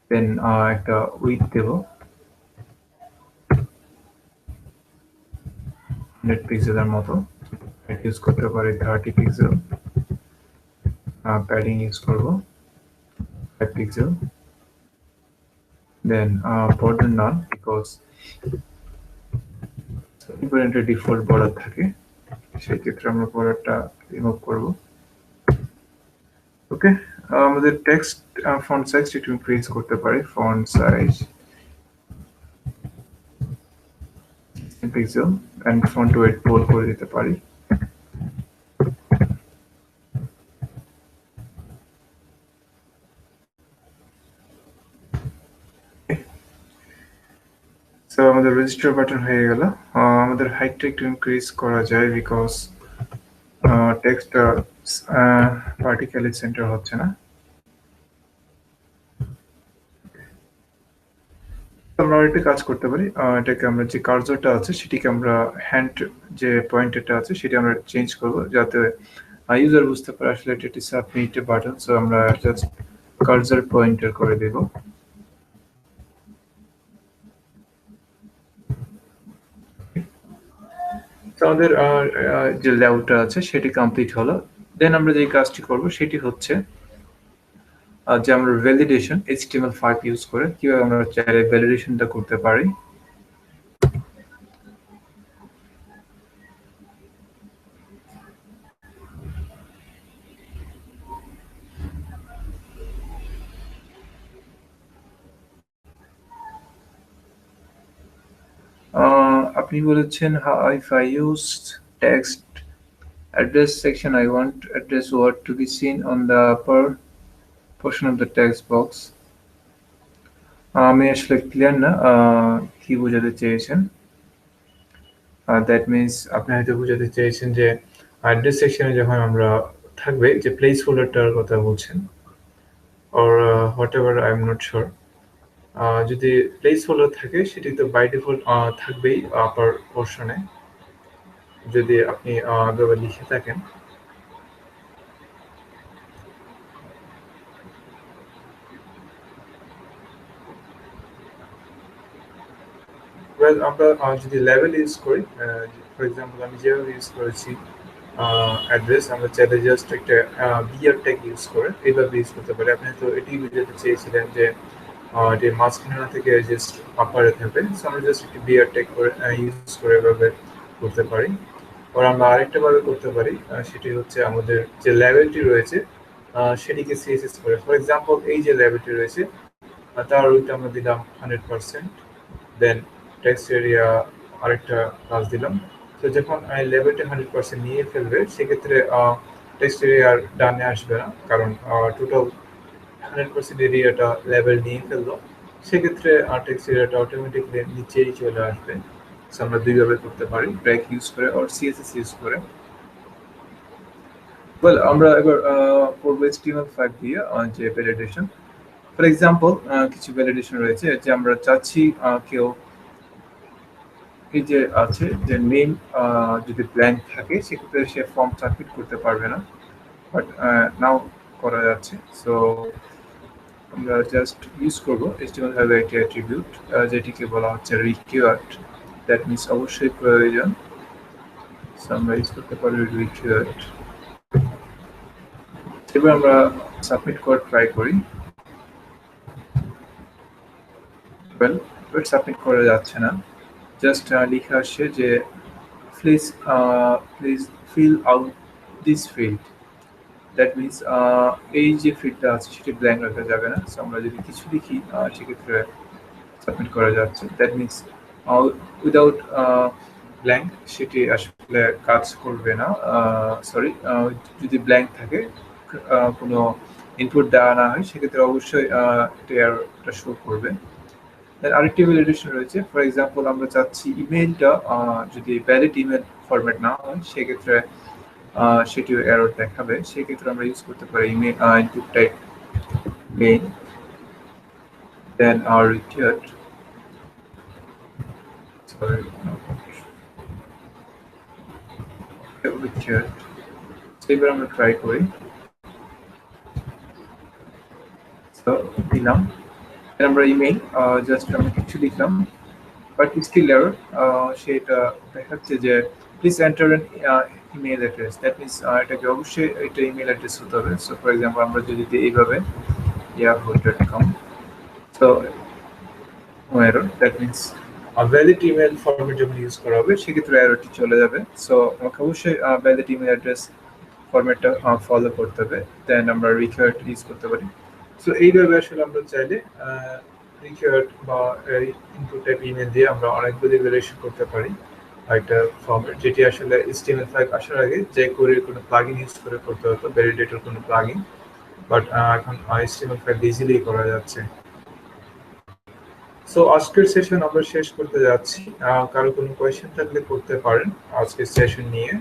দেন একটা উইথ দেব 100 পিক্সেলের মতো, ইউজ করতে পারি 30 পিক্সেল, প্যাডিং ইউজ করব 5 pixel, then border none because ইম্পোর্টেন্টের ডিফল্ট বর্ডার থাকে, সেই ক্ষেত্রে আমরা বর্ডারটা রিমুভ করব। ওকে, আমাদের টেক্সট ফন্ট সাইজ একটু ইনক্রিজ করতে পারি, font size pixel and font weight bold করে দিতে পারি। সো আমাদের রেজিস্টার বাটন হয়ে গেল। আমাদের হাইটটা একটু ইনক্রিজ করা যায় বিকজ টেক্সটটা ভার্টিক্যালি সেন্টার হচ্ছে না। আমরা আরেকটা কাজ করতে পারি, এটাকে আমরা যে কার্সরটা আছে সেটিকে আমরা হ্যান্ড যে পয়েন্টারটা আছে সেটা আমরা চেঞ্জ করব যাতে ইউজার বুঝতে পারে আসলে এটি সাবমিট বাটন। সো আমরা জাস্ট কার্সর পয়েন্টার করে দেব। আমাদের যে লেআউটটা আছে সেটি কমপ্লিট হলো। দেন আমরা যে কাজটি করব সেটি হচ্ছে যে আমরা ভ্যালিডেশন HTML5 ইউজ করে কিভাবে আমরা চাইলে ভ্যালিডেশনটা করতে পারি। আপনি বলেছেন if I use text address section, I want address word to be seen on the upper portion of the text box. আমি আসলে ক্লিয়ার না কি বোঝাতে চেয়েছেন। দ্যাট মিনস আপনি হয়তো বোঝাতে চেয়েছেন যে অ্যাড্রেস সেকশনে যখন আমরা থাকবে যে প্লেস হোল্ডারটার কথা বলছেন, or what ever, I am not sure. যদি প্লেস হোল্ডার থাকে সেটি তো বাই ডিফল্ট থাকবেই আপার পোর্শনে, যদি আপনি এভাবে লিখে থাকেন। আমরা যদি লেভেল ইউজ করি, ফর এক্সাম্পল আমি যেভাবে ইউজ করেছি অ্যাড্রেস, আমরা চাইলে জাস্ট একটা বিয়ার ট্যাগ ইউজ করে এইভাবে ইউজ করতে পারি। আপনি তো এটি বুঝাতে চেয়েছিলেন যে এটি মাঝখানে থেকে জাস্ট আপারে থাকবে, সো আমরা জাস্ট একটি বিয়ার ট্যাগ করে ইউজ করে এভাবে করতে পারি। আর আমরা আরেকটা ভাবে করতে পারি, সেটি হচ্ছে আমাদের যে লেভেলটি রয়েছে সেটিকে সিএসএস করে। ফর এক্সাম্পল এই যে লেভেলটি রয়েছে তার ওইটা আমরা দিলাম 100%, দেন টেক্সট এরিয়া আরেকটা কাজ দিলাম। তো যখন লেভেলটা 100% নিয়ে ফেলবে সেক্ষেত্রে টেক্সট এরিয়ার ডানে আসবে না, কারণ টোটাল 100% এরিয়াটা লেভেল নিয়ে ফেললো, সেক্ষেত্রে টেক্সট এরিয়াটা অটোমেটিকলি নিচেই চলে আসবে। আমরা দুইভাবে করতে পারি, ব্রেক ইউজ করে আর সিএসএস ইউজ করে। ওয়েল, আমরা এবার করব HTML5 দিয়ে যে ভ্যালিডেশন। ফর এক্সাম্পল কিছু ভ্যালিডেশন রয়েছে যে আমরা চাচ্ছি কেউ এই যে আছে যে নেম যদি ব্ল্যাঙ্ক থাকে সেক্ষেত্রে সে ফর্ম সাবমিট করতে পারবে না, বাট নাও করা যাচ্ছে। সো আমরা জাস্ট ইউজ করবো HTML5 একটি অ্যাট্রিবিউট যেটিকে বলা হচ্ছে রিকোয়ার্ড, দ্যাট মিনস অবশ্যই প্রয়োজন। সো আমরা ইউজ করতে পারি রিকোয়ার্ড। এবার আমরা সাবমিট করে ট্রাই করি। ওয়েল, এবার সাবমিট করা যাচ্ছে না, জাস্ট লিখে আসছে যে please fill out this field. That means এই যে ফিল্ডটা আছে সেটি ব্ল্যাঙ্ক রাখা যাবে না। সো আমরা যদি কিছু লিখি সেক্ষেত্রে সাবমিট করা যাচ্ছে। দ্যাট মিনস উইদাউট ব্ল্যাঙ্ক সেটি আসলে কাজ করবে না। সরি, যদি ব্ল্যাঙ্ক থাকে কোনো ইনপুট দেওয়া না হয় সেক্ষেত্রে অবশ্যই এটা শো করবে। আরেকটি ভ্যালিডেশন রয়েছে, ফর এক্সাম্পল আমরা চাচ্ছি ইমেইলটা যদি ভ্যালিড ইমেল ফরম্যাট না হয় সেক্ষেত্রে সেটিও এরর দেখাবে। সেক্ষেত্রে আমরা ইউজ করতে পারি ইমেল ইনপুট টাইপ মেইন, দেন return, sorry, return। এবার আমরা ট্রাই করি। সো দিলাম, আমরা ইমেল জাস্ট আমরা কিছু লিখলাম, বাট স্টিল এরর। সেটা দেখাচ্ছে যে please enter an email address. That means এটাকে অবশ্যই এটা ইমেল অ্যাড্রেস হতে হবে। সো ফর এক্সাম্পল আমরা যদি এইভাবে yahoo.com, so error, that means valid email format যখন ইউজ করা হবে সেক্ষেত্রে এররটি চলে যাবে। সো আমাকে অবশ্যই ভ্যালিড ইমেল অ্যাড্রেস ফরম্যাটটা ফলো করতে হবে, দেন আমরা রিকোয়ার্ড ইউজ করতে পারি। সো এইভাবে আসলে আমরা চাইলে রিকোয়ার্ড বা ইনপুট টাইপ ইমেল দিয়ে আমরা অনেকগুলি ভ্যারিয়েশন করতে পারি একটা ফরম্যাট, যেটি আসলে HTML5 আসার আগে যে কোরের কোনো প্লাগইন ইউজ করে করতে হতো, ভ্যালিডেটর কোনো প্লাগইন, বাট এখন HTML5 ইজিলি করা যাচ্ছে। সো আজকের সেশন আমরা শেষ করতে যাচ্ছি। কারো কোনো কোয়েশ্চেন থাকলে করতে পারেন আজকের সেশন নিয়ে।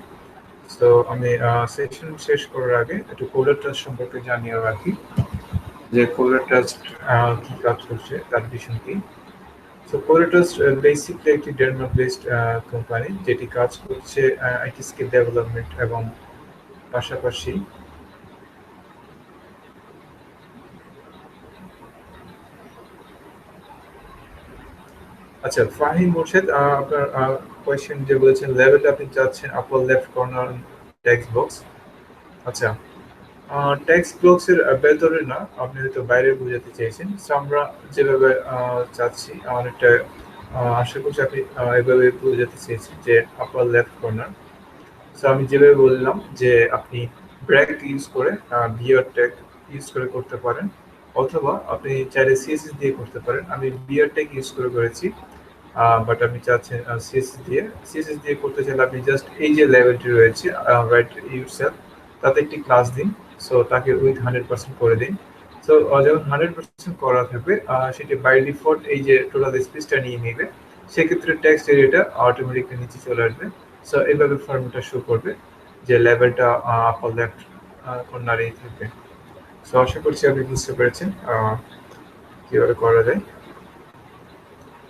সো আমি সেশন শেষ করার আগে একটু CodersTrust সম্পর্কে জানিয়ে রাখি যে CodersTrust কি কাজ করছে, তার ভিশন কি। সো CodersTrust বেসিকলি একটি ডেনমার্ক বেসড কোম্পানি, যেটি কাজ করছে আইটি স্কিল ডেভেলপমেন্ট এবং পাশাপাশি আচ্ছা ফাহিম মোর্শেদ, আপনার কোয়েশ্চেন যে বলেছেন লেভেলটা আপনি চাচ্ছেন আপার লেফট কর্নার টেক্সট বক্স। আচ্ছা, টেক্সট বক্সের ভেতরে না, আপনি হয়তো বাইরে বোঝাতে চেয়েছেন। সো আমরা যেভাবে চাচ্ছি অনেকটা আশা করছি আপনি এভাবে বোঝাতে চেয়েছেন যে আপার লেফট কর্নার। সো আমি যেভাবে বললাম যে আপনি ব্র্যাকেট ইউজ করে বিয়ার ট্যাগ ইউজ করে করতে পারেন, অথবা আপনি চাইলে সিএসএস দিয়ে করতে পারেন। আমি বিয়ার ট্যাগ ইউজ করে করেছি, বাট আপনি চাচ্ছেন সিএসএস দিয়ে করতে চাইলে আপনি জাস্ট এই যে লেভেলটি রয়েছে রাইট ইউরসেলফ, তাতে একটি ক্লাস দিন। সো তাকে উইথ 100% করে দিন। সো যখন 100% করা থাকবে সেটি বাই ডিফল্ট এই যে টোটাল স্পেসটা নিয়ে নেবে, সেক্ষেত্রে টেক্সট এরিয়াটা অটোমেটিকলি নিচে চলে আসবে। সো এইভাবে ফর্মুলাটা শো করবে যে লেভেলটা আপার লেফট কর্নারেই থাকবে। সো আশা করছি আপনি বুঝতে পেরেছেন কিভাবে করা যায়।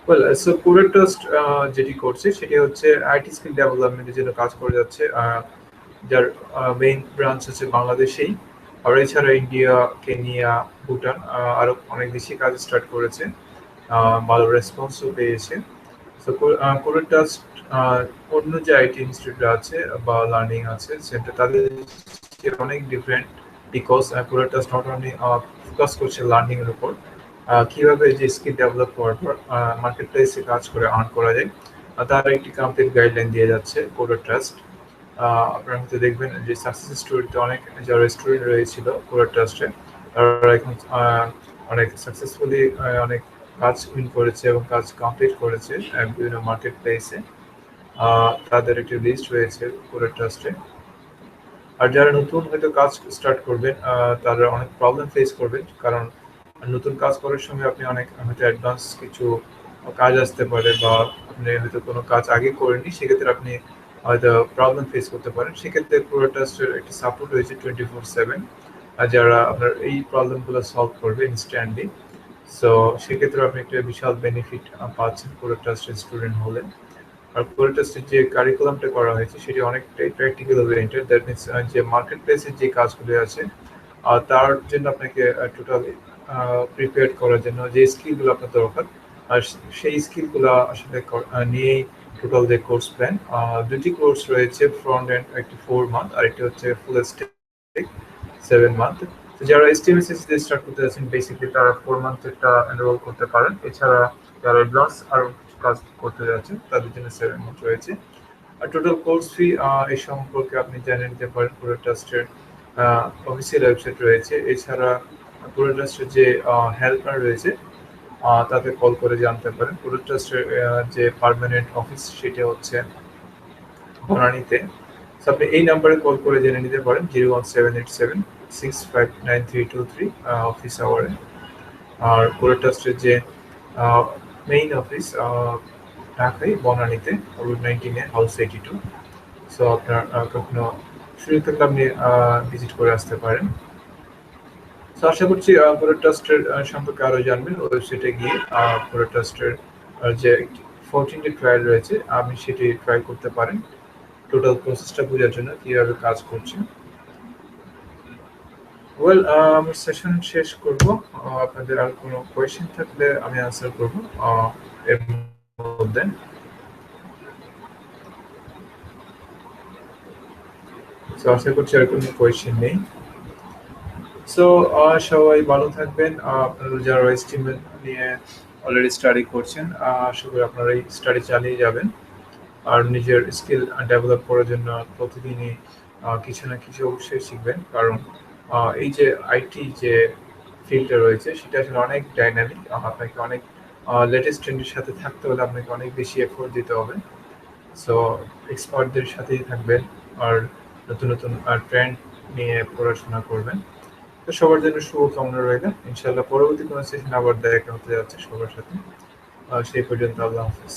ওয়েল, সো CodersTrust যেটি করছে সেটি হচ্ছে আইটি স্কিল ডেভেলপমেন্টের জন্য কাজ করে যাচ্ছে, যার মেইন ব্রাঞ্চ হচ্ছে বাংলাদেশেই, আর এছাড়া ইন্ডিয়া, কেনিয়া, ভুটান আরো অনেক দেশে কাজ স্টার্ট করেছে, ভালো রেসপন্সও পেয়েছে। সো CodersTrust অন্য যে আইটি ইনস্টিটিউট আছে বা লার্নিং আছে সেন্টার, তাদের অনেক different, because CodersTrust not only focus করছে লার্নিং এর উপর, কিভাবে যে স্কিল ডেভেলপ করার পর মার্কেট প্লেসে কাজ করে আর্ন করা যায়, তার একটি কমপ্লিট গাইডলাইন দিয়ে যাচ্ছে CodersTrust। আপনারা হয়তো দেখবেন যে সাকসেস স্টোরিতে অনেক যারা স্টুডেন্ট রয়েছিল CodersTrust-এ, তারা এখন অনেক সাকসেসফুলি অনেক কাজ উইন করেছে এবং কাজ কমপ্লিট করেছে বিভিন্ন মার্কেট প্লেসে। তাদের একটি লিস্ট রয়েছে CodersTrust-এ। আর যারা নতুন হয়তো কাজ স্টার্ট করবেন তারা অনেক প্রবলেম ফেস করবেন, কারণ নতুন কাজ করার সময় আপনি অনেক হয়তো অ্যাডভান্স কিছু কাজ আসতে পারে, বা আপনি হয়তো কোনো কাজ আগে করেননি, সেক্ষেত্রে আপনি হয়তো প্রবলেম ফেস করতে পারেন। সেক্ষেত্রে CodersTrust-এর একটি সাপোর্ট রয়েছে 24/7, যারা আপনার এই প্রবলেমগুলো সলভ করবে ইনস্ট্যান্টলি। সো সেক্ষেত্রে আপনি একটা বিশাল বেনিফিট পাচ্ছেন CodersTrust-এর স্টুডেন্ট হলে। আর CodersTrust-এর যে কারিকুলামটা করা হয়েছে সেটি অনেকটাই প্র্যাকটিক্যাল ওরিয়েন্টেড, দ্যাট মিনস যে মার্কেট প্লেসের যে কাজগুলো আছে তার জন্য আপনাকে টোটাল প্রিপেয়ার করার জন্য যে স্কিলগুলো আপনার দরকার, আর সেই স্কিলগুলো আসলে নিয়েই টোটাল যে কোর্স প্ল্যান। দুটি কোর্স রয়েছে, ফ্রন্ট এন্ড একটি 4 মান্থ আর একটি হচ্ছে ফুল স্ট্যাক 7 মান্থ। তো যারা HTML দিয়ে স্টার্ট করতে যাচ্ছেন বেসিক্যালি তারা 4 মান্থ একটা এনরোল করতে পারেন। এছাড়া যারা অ্যাডভান্স আরো কাজ করতে যাচ্ছেন তাদের জন্য 7 মান্থ রয়েছে। আর টোটাল কোর্স ফি এই সম্পর্কে আপনি জেনে নিতে পারেন CodersTrust-এর অফিসিয়াল ওয়েবসাইট রয়েছে। এছাড়া CodersTrust-এর যে হেল্পার রয়েছে তাতে কল করে জানতে পারেন। CodersTrust-এর যে পার্মানেন্ট অফিস সেটা হচ্ছে বনানীতে। সো আপনি এই নাম্বারে কল করে জেনে নিতে পারেন 01787659323 অফিস আওয়ারে। আর CodersTrust-এর যে মেইন অফিস ঢাকায় বনানীতে রুট 19-এ হাউস 82। সো আপনার কখনো সুযোগ থাকলে আপনি ভিজিট করে আসতে পারেন। তো আশা করছি CodersTrust-এর সম্পর্কে আরো জানবেন। ওয়েবসাইটে গিয়ে CodersTrust-এর যে 14 টি ট্রায়াল রয়েছে আপনি সেটি ট্রাই করতে পারেন টোটাল প্রসেসটা বোঝার জন্য কিভাবে কাজ করছে। ওয়েল আমি সেশন শেষ করব। আপনাদের আর কোনো কোয়েশ্চেন থাকলে আমি আনসার করব এর মধ্যে। সো আশা করছি আর কোনো কোয়েশ্চেন নেই। সো সবাই ভালো থাকবেন। আপনারা যারা HTML নিয়ে অলরেডি স্টাডি করছেন আশা করি আপনারা এই স্টাডি চালিয়ে যাবেন আর নিজের স্কিল ডেভেলপ করার জন্য প্রতিদিনই কিছু না কিছু অবশ্যই শিখবেন, কারণ এই যে আইটি যে ফিল্ডটা রয়েছে সেটা আসলে অনেক ডাইনামিক। আপনাকে অনেক লেটেস্ট ট্রেন্ডের সাথে থাকতে হলে আপনাকে অনেক বেশি এফোর্ট দিতে হবে। সো এক্সপার্টদের সাথেই থাকবেন আর নতুন নতুন ট্রেন্ড নিয়ে পড়াশোনা করবেন। তো সবার জন্য শুভকামনা রইল। ইনশাআল্লাহ পরবর্তী কোনো সেশন আবার দেখা হতে যাচ্ছে সবার সাথে। সেই পর্যন্ত আল্লাহ হাফেজ।